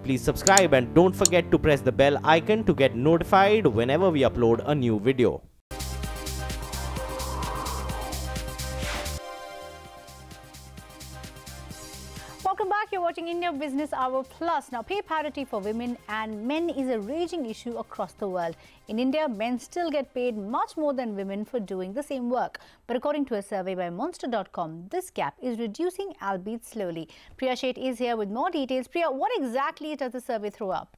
please subscribe and don't forget to press the bell icon to get notified whenever we upload a new video. Welcome back. You're watching India Business Hour Plus. Now, pay parity for women and men is a raging issue across the world. In India, men still get paid much more than women for doing the same work. But according to a survey by Monster.com, this gap is reducing, albeit slowly. Priya Sheth is here with more details. Priya, what exactly does the survey throw up?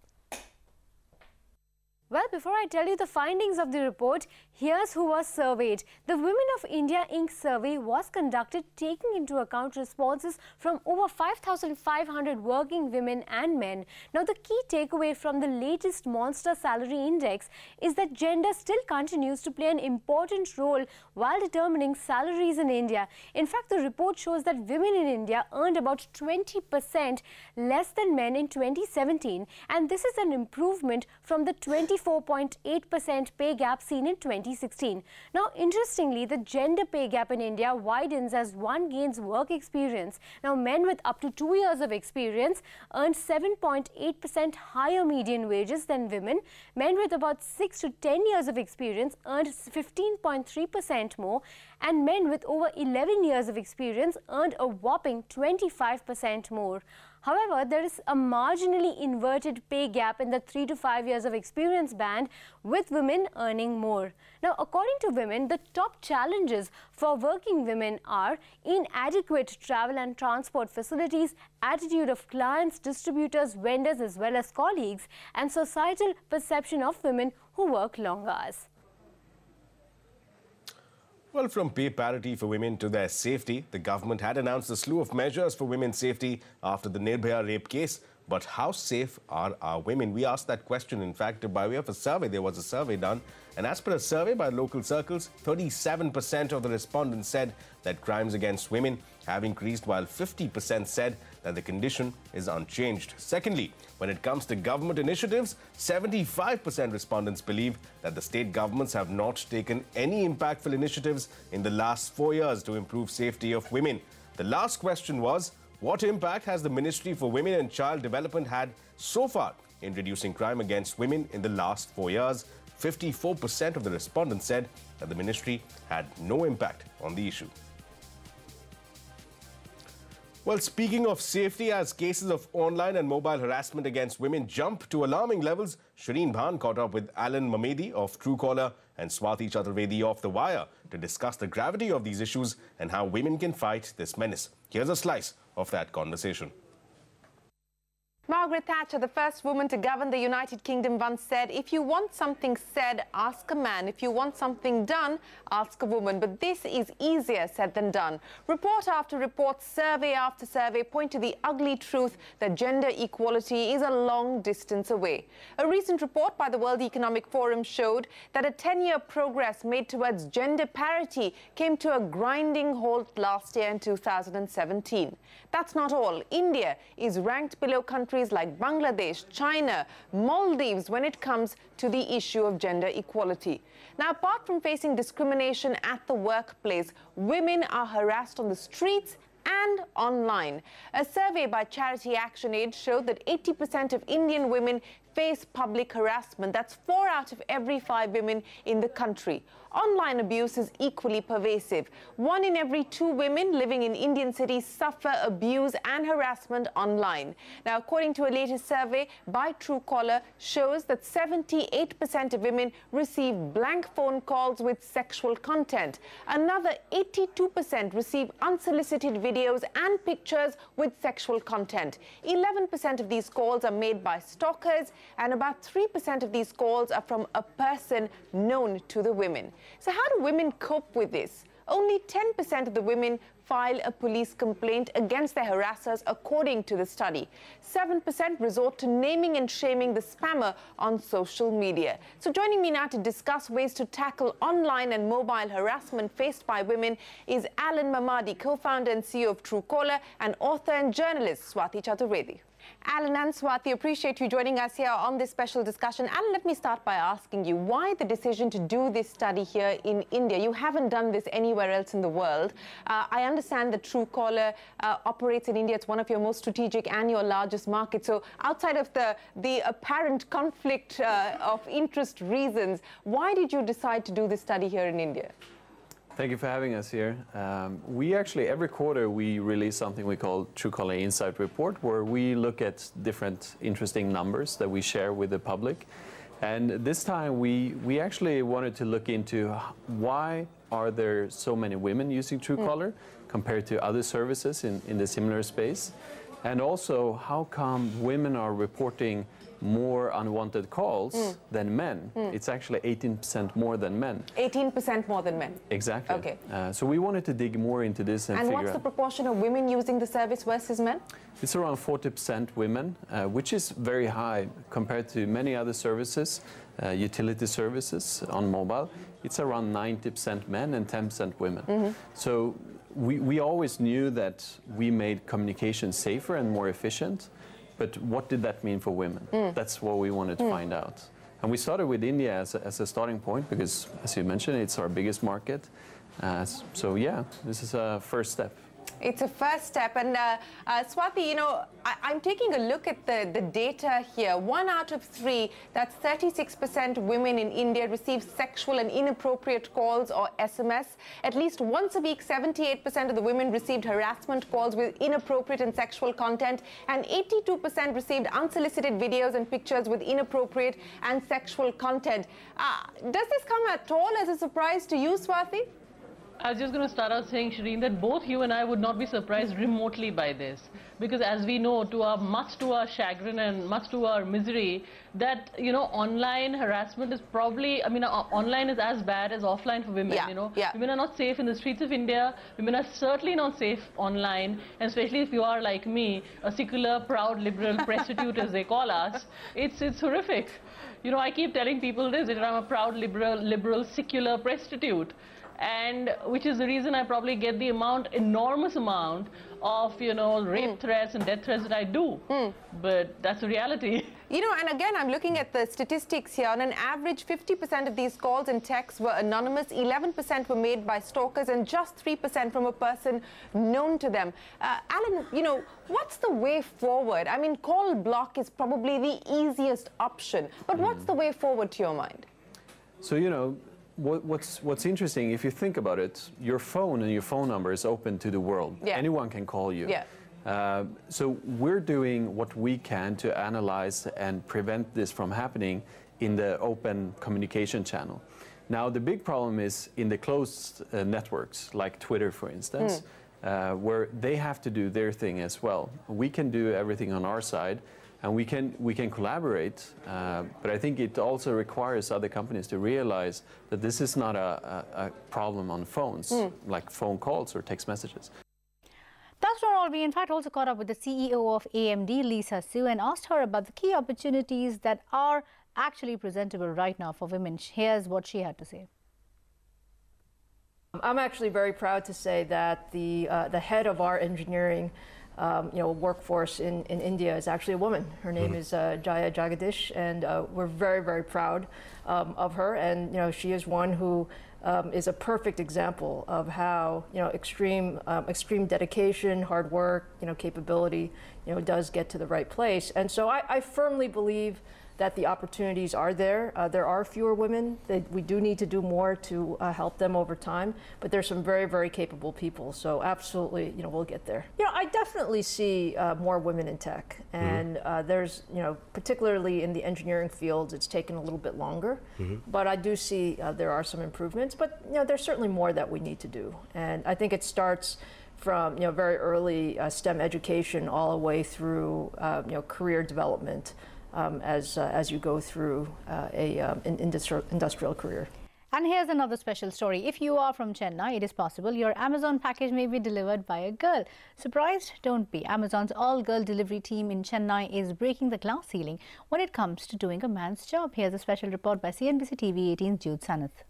Well, before I tell you the findings of the report, here's who was surveyed. The Women of India Inc. survey was conducted taking into account responses from over 5,500 working women and men. Now, the key takeaway from the latest Monster Salary Index is that gender still continues to play an important role while determining salaries in India. In fact, the report shows that women in India earned about 20% less than men in 2017, and this is an improvement from the 24.8% pay gap seen in 2016. Now, interestingly, the gender pay gap in India widens as one gains work experience. Now, men with up to 2 years of experience earn 7.8% higher median wages than women. Men with about 6 to 10 years of experience earned 15.3% more, and men with over 11 years of experience earned a whopping 25% more. However, there is a marginally inverted pay gap in the 3 to 5 years of experience band, with women earning more. Now, according to women, the top challenges for working women are inadequate travel and transport facilities, attitude of clients, distributors, vendors as well as colleagues, and societal perception of women who work long hours. Well, from pay parity for women to their safety, the government had announced a slew of measures for women's safety after the Nirbhaya rape case. But how safe are our women? We asked that question, in fact, by way of a survey. There was a survey done. And as per a survey by local circles, 37% of the respondents said that crimes against women have increased, while 50% said that the condition is unchanged. Secondly, when it comes to government initiatives, 75% respondents believe that the state governments have not taken any impactful initiatives in the last 4 years to improve safety of women. The last question was, what impact has the Ministry for Women and Child Development had so far in reducing crime against women in the last 4 years? 54% of the respondents said that the ministry had no impact on the issue. Well, speaking of safety, as cases of online and mobile harassment against women jump to alarming levels, Shireen Bhan caught up with Alan Mamedi of Truecaller and Swati Chaturvedi of The Wire to discuss the gravity of these issues and how women can fight this menace. Here's a slice of that conversation. Margaret Thatcher, the first woman to govern the United Kingdom, once said, if you want something said, ask a man. If you want something done, ask a woman. But this is easier said than done. Report after report, survey after survey point to the ugly truth that gender equality is a long distance away. A recent report by the World Economic Forum showed that a 10-year progress made towards gender parity came to a grinding halt last year in 2017. That's not all. India is ranked below countries like Bangladesh, China, Maldives when it comes to the issue of gender equality. Now, apart from facing discrimination at the workplace, women are harassed on the streets and online. A survey by Charity Action Aid showed that 80% of Indian women face public harassment. That's 4 out of every 5 women in the country. Online abuse is equally pervasive. 1 in every 2 women living in Indian cities suffer abuse and harassment online. Now, according to a latest survey by Truecaller, shows that 78% of women receive blank phone calls with sexual content. Another 82% receive unsolicited videos and pictures with sexual content. 11% of these calls are made by stalkers, and about 3% of these calls are from a person known to the women. So how do women cope with this? Only 10% of the women file a police complaint against their harassers, according to the study. 7% resort to naming and shaming the spammer on social media. So joining me now to discuss ways to tackle online and mobile harassment faced by women is Alan Mamedi, co-founder and CEO of Truecaller, and author and journalist Swati Chaturvedi. Alan and Swati, appreciate you joining us here on this special discussion. Alan, let me start by asking you, why the decision to do this study here in India? You haven't done this anywhere else in the world. I understand that Truecaller operates in India. It's one of your most strategic and your largest market. So outside of the apparent conflict of interest reasons, why did you decide to do this study here in India? Thank you for having us here. We actually, every quarter, we release something we call Truecaller Insight Report, where we look at different interesting numbers that we share with the public. And this time, we actually wanted to look into why are there so many women using Truecaller compared to other services in the similar space. And also, how come women are reporting more unwanted calls than men? It's actually 18% more than men. 18% more than men? Exactly. Okay. So we wanted to dig more into this and figure out. And what's the proportion of women using the service versus men? It's around 40% women, which is very high compared to many other services, utility services on mobile. It's around 90% men and 10% women. So we always knew that we made communication safer and more efficient. But what did that mean for women? That's what we wanted to find out. And we started with India as a starting point because, as you mentioned, it's our biggest market. So yeah, this is a first step. It's a first step. And Swati, you know, I'm taking a look at the data here. 1 out of 3, that's 36% women in India receive sexual and inappropriate calls or SMS. At least once a week, 78% of the women received harassment calls with inappropriate and sexual content, and 82% received unsolicited videos and pictures with inappropriate and sexual content. Does this come at all as a surprise to you, Swati? I was just going to start out saying, Shireen, that both you and I would not be surprised remotely by this. Because as we know, much to our chagrin and much to our misery, that, you know, online harassment is probably, I mean, online is as bad as offline for women, you know. Women are not safe in the streets of India. Women are certainly not safe online. And especially if you are like me, a secular, proud, liberal prostitute, as they call us, it's horrific. You know, I keep telling people this, that I'm a proud, liberal, secular prostitute. And which is the reason I probably get the enormous amount of, you know, rape threats and death threats that I do. But that's the reality. You know, and again, I'm looking at the statistics here. On an average, 50% of these calls and texts were anonymous, 11% were made by stalkers, and just 3% from a person known to them. Alan, you know, what's the way forward? I mean, call block is probably the easiest option. But what's the way forward to your mind? So, you know, what's interesting, if you think about it, your phone and your phone number is open to the world. Anyone can call you. So we're doing what we can to analyze and prevent this from happening in the open communication channel. Now, the big problem is in the closed networks, like Twitter, for instance, where they have to do their thing as well. We can do everything on our side, and we can collaborate, but I think it also requires other companies to realize that this is not a problem on phones, like phone calls or text messages. That's not all. We in fact also caught up with the CEO of AMD, Lisa Su, and asked her about the key opportunities that are actually presentable right now for women. Here's what she had to say. I'm actually very proud to say that the head of our engineering workforce in India is actually a woman. Her name is Jaya Jagadish, and we're very, very proud of her. And, you know, she is one who is a perfect example of how, you know, extreme dedication, hard work, you know, capability, you know, does get to the right place. And so I firmly believe that the opportunities are there. There are fewer women. We do need to do more to help them over time, but there's some very, very capable people. So absolutely, you know, we'll get there. You know, I definitely see more women in tech, and there's, you know, particularly in the engineering fields, it's taken a little bit longer, but I do see there are some improvements, but, you know, there's certainly more that we need to do. And I think it starts from, you know, very early STEM education all the way through, you know, career development. As you go through an industrial career. And here's another special story. If you are from Chennai, it is possible your Amazon package may be delivered by a girl. Surprised? Don't be. Amazon's all-girl delivery team in Chennai is breaking the glass ceiling when it comes to doing a man's job. Here's a special report by CNBC TV18's Jude Sanath.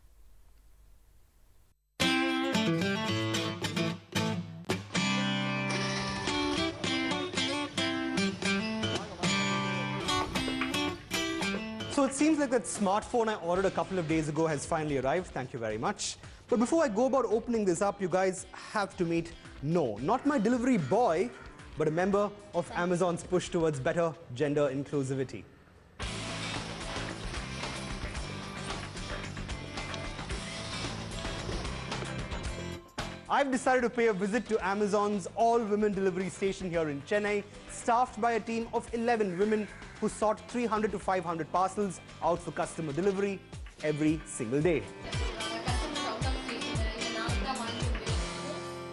So it seems like that smartphone I ordered a couple of days ago has finally arrived. Thank you very much. But before I go about opening this up, you guys have to meet, no, not my delivery boy, but a member of Amazon's push towards better gender inclusivity. I've decided to pay a visit to Amazon's all-women delivery station here in Chennai, staffed by a team of 11 women who sort 300 to 500 parcels out for customer delivery every single day.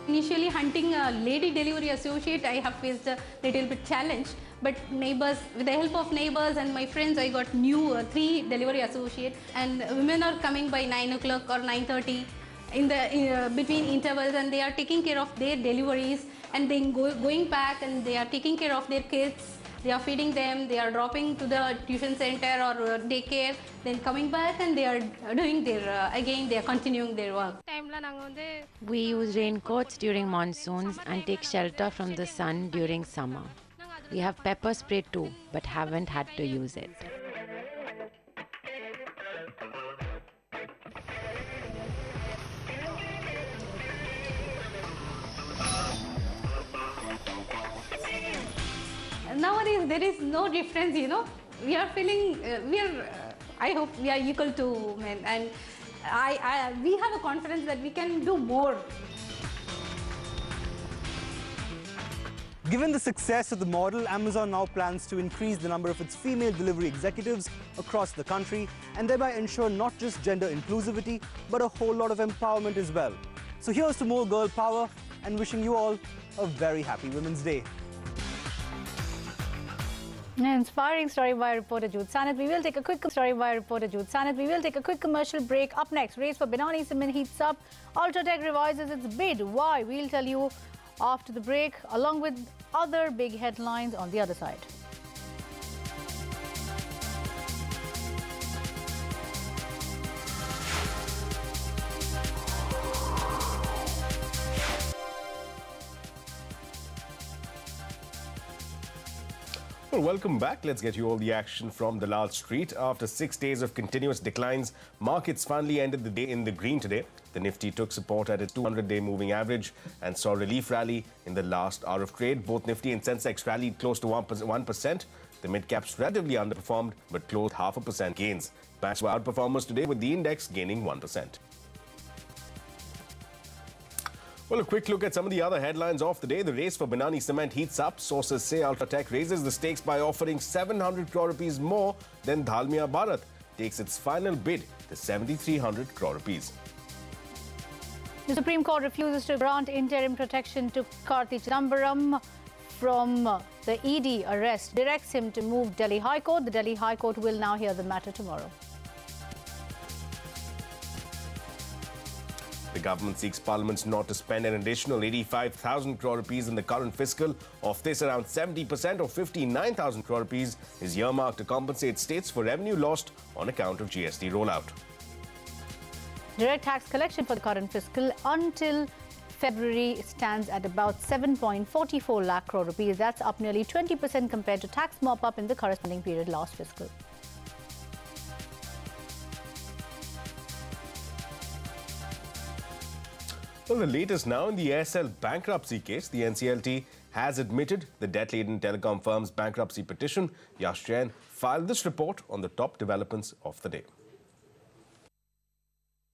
Initially hunting a lady delivery associate, I have faced a little bit challenge. But neighbors, with the help of neighbors and my friends, I got new 3 delivery associates. And women are coming by 9 o'clock or 9:30 in the between intervals, and they are taking care of their deliveries, and then going back and they are taking care of their kids. They are feeding them, they are dropping to the tuition center or daycare, then coming back and they are doing their, again they are continuing their work. We use raincoats during monsoons and take shelter from the sun during summer. We have pepper spray too, but haven't had to use it. Nowadays there is no difference, you know. We are feeling, I hope we are equal to men, and we have a confidence that we can do more. Given the success of the model, Amazon now plans to increase the number of its female delivery executives across the country and thereby ensure not just gender inclusivity, but a whole lot of empowerment as well. So here's to more girl power and wishing you all a very happy Women's Day. An inspiring story by reporter Jude Sanat. We will take a quick commercial break. Up next, race for Binani Cement heats up. Ultratech revises its bid. Why? We'll tell you after the break, along with other big headlines on the other side. Well, welcome back. Let's get you all the action from Dalal Street. After 6 days of continuous declines, markets finally ended the day in the green today. The Nifty took support at its 200-day moving average and saw a relief rally in the last hour of trade. Both Nifty and Sensex rallied close to 1%. The mid-caps relatively underperformed but closed 0.5% gains. Banks were outperformers today with the index gaining 1%. Well, a quick look at some of the other headlines of the day. The race for Binani Cement heats up. Sources say Ultratech raises the stakes by offering 700 crore rupees more than Dalmia Bharat takes its final bid to 7,300 crore rupees. The Supreme Court refuses to grant interim protection to Karthi Chidambaram from the ED arrest. Directs him to move Delhi High Court. The Delhi High Court will now hear the matter tomorrow. The government seeks Parliament not to spend an additional 85,000 crore rupees in the current fiscal. Of this, around 70% or 59,000 crore rupees is earmarked to compensate states for revenue lost on account of GST rollout. Direct tax collection for the current fiscal until February stands at about 7.44 lakh crore rupees. That's up nearly 20% compared to tax mop-up in the corresponding period last fiscal. Well, the latest now in the Aircel bankruptcy case. The NCLT has admitted the debt-laden telecom firm's bankruptcy petition. Yash Jain filed this report on the top developments of the day.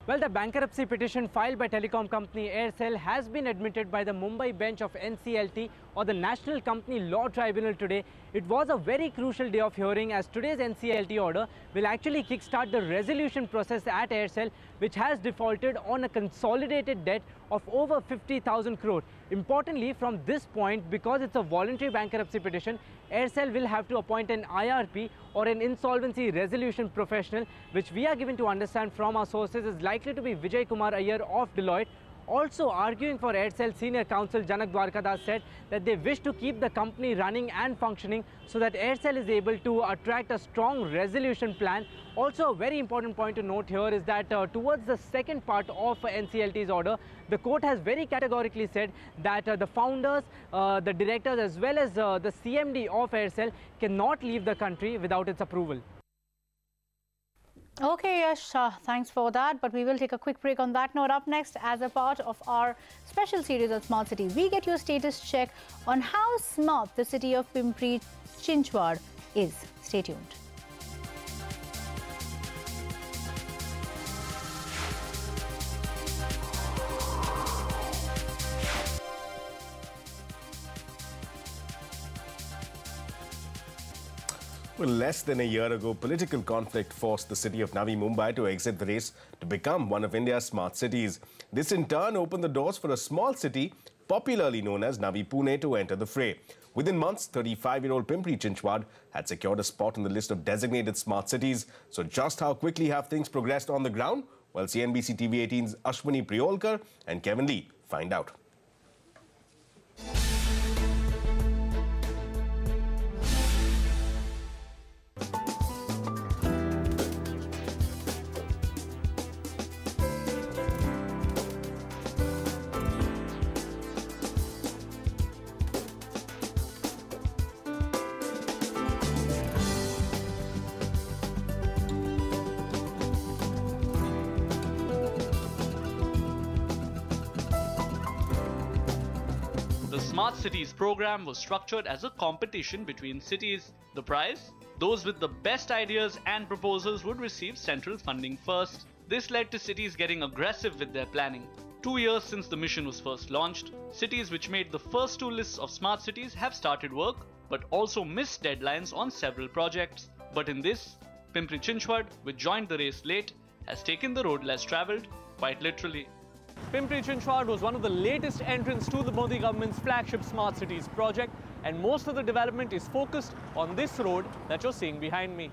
Well, the bankruptcy petition filed by telecom company Aircel has been admitted by the Mumbai bench of NCLT, or the National Company Law Tribunal, today. It was a very crucial day of hearing, as today's NCLT order will actually kickstart the resolution process at Aircel, which has defaulted on a consolidated debt of over 50,000 crore. Importantly, from this point, because it's a voluntary bankruptcy petition, Aircel will have to appoint an IRP, or an insolvency resolution professional, which we are given to understand from our sources is likely to be Vijay Kumar Iyer of Deloitte. Also arguing for Aircel, senior counsel Janak Dwarkadass said that they wish to keep the company running and functioning so that Aircel is able to attract a strong resolution plan. Also, a very important point to note here is that towards the second part of NCLT's order, the court has very categorically said that the founders, the directors, as well as the CMD of Aircel cannot leave the country without its approval. Okay, Yash, thanks for that. But we will take a quick break on that note. Up next, as a part of our special series on smart cities, we get your status check on how smart the city of Pimpri Chinchwad is. Stay tuned. Well, less than a year ago, political conflict forced the city of Navi Mumbai to exit the race to become one of India's smart cities. This in turn opened the doors for a small city, popularly known as Navi Pune, to enter the fray. Within months, 35-year-old Pimpri Chinchwad had secured a spot on the list of designated smart cities. So just how quickly have things progressed on the ground? Well, CNBC TV18's Ashwini Priyolkar and Kevin Lee find out. The Smart Cities program was structured as a competition between cities. The prize? Those with the best ideas and proposals would receive central funding first. This led to cities getting aggressive with their planning. 2 years since the mission was first launched, cities which made the first two lists of smart cities have started work, but also missed deadlines on several projects. But in this, Pimpri Chinchwad, which joined the race late, has taken the road less travelled, quite literally. Pimpri Chinchwad was one of the latest entrants to the Modi government's flagship Smart Cities project, and most of the development is focused on this road that you're seeing behind me.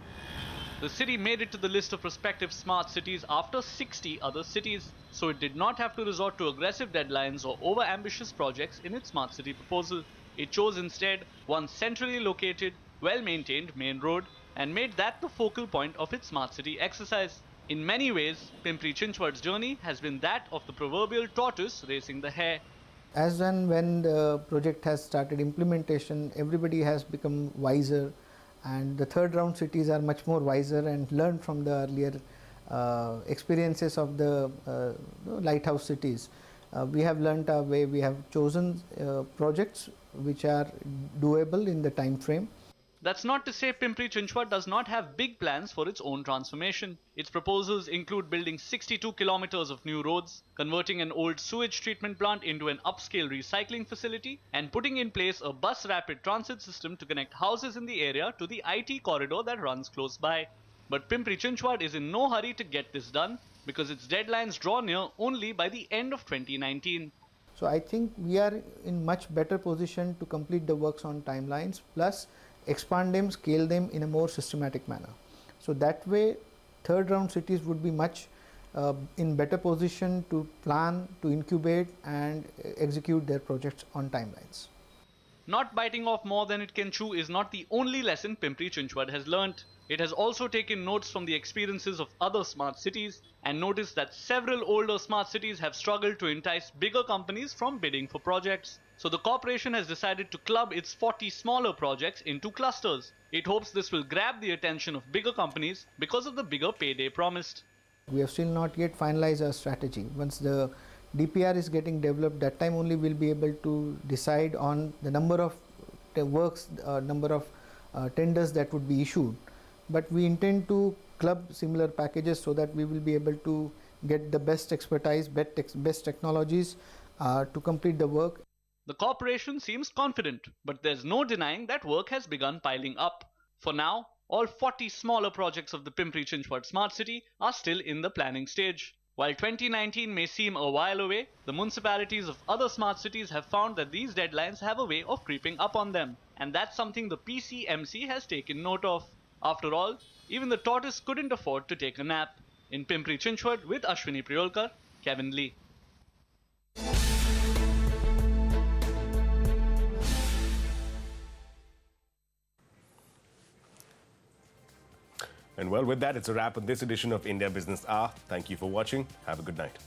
The city made it to the list of prospective smart cities after 60 other cities, so it did not have to resort to aggressive deadlines or over-ambitious projects in its smart city proposal. It chose instead one centrally located, well-maintained main road and made that the focal point of its smart city exercise. In many ways, Pimpri Chinchwad's journey has been that of the proverbial tortoise racing the hare. As and when the project has started implementation, everybody has become wiser, and the third round cities are much more wiser and learned from the earlier experiences of the lighthouse cities. We have learnt our way. We have chosen projects which are doable in the time frame. That's not to say Pimpri Chinchwad does not have big plans for its own transformation. Its proposals include building 62 kilometers of new roads, converting an old sewage treatment plant into an upscale recycling facility, and putting in place a bus rapid transit system to connect houses in the area to the IT corridor that runs close by. But Pimpri Chinchwad is in no hurry to get this done because its deadlines draw near only by the end of 2019. So I think we are in much better position to complete the works on timelines, plus expand them, scale them in a more systematic manner. So that way, third round cities would be much in better position to plan, to incubate and execute their projects on timelines. Not biting off more than it can chew is not the only lesson Pimpri Chinchwad has learnt. It has also taken notes from the experiences of other smart cities and noticed that several older smart cities have struggled to entice bigger companies from bidding for projects. So the corporation has decided to club its 40 smaller projects into clusters. It hopes this will grab the attention of bigger companies because of the bigger payday promised. We have still not yet finalized our strategy. Once the DPR is getting developed, that time only we'll be able to decide on the number of works, number of tenders that would be issued. But we intend to club similar packages so that we will be able to get the best expertise, best technologies to complete the work. The corporation seems confident, but there's no denying that work has begun piling up. For now, all 40 smaller projects of the Pimpri Chinchwad Smart City are still in the planning stage. While 2019 may seem a while away, the municipalities of other smart cities have found that these deadlines have a way of creeping up on them, and that's something the PCMC has taken note of. After all, even the tortoise couldn't afford to take a nap. In Pimpri Chinchwad with Ashwini Priyolkar, Kevin Lee. And well, with that, it's a wrap on this edition of India Business Hour. Thank you for watching. Have a good night.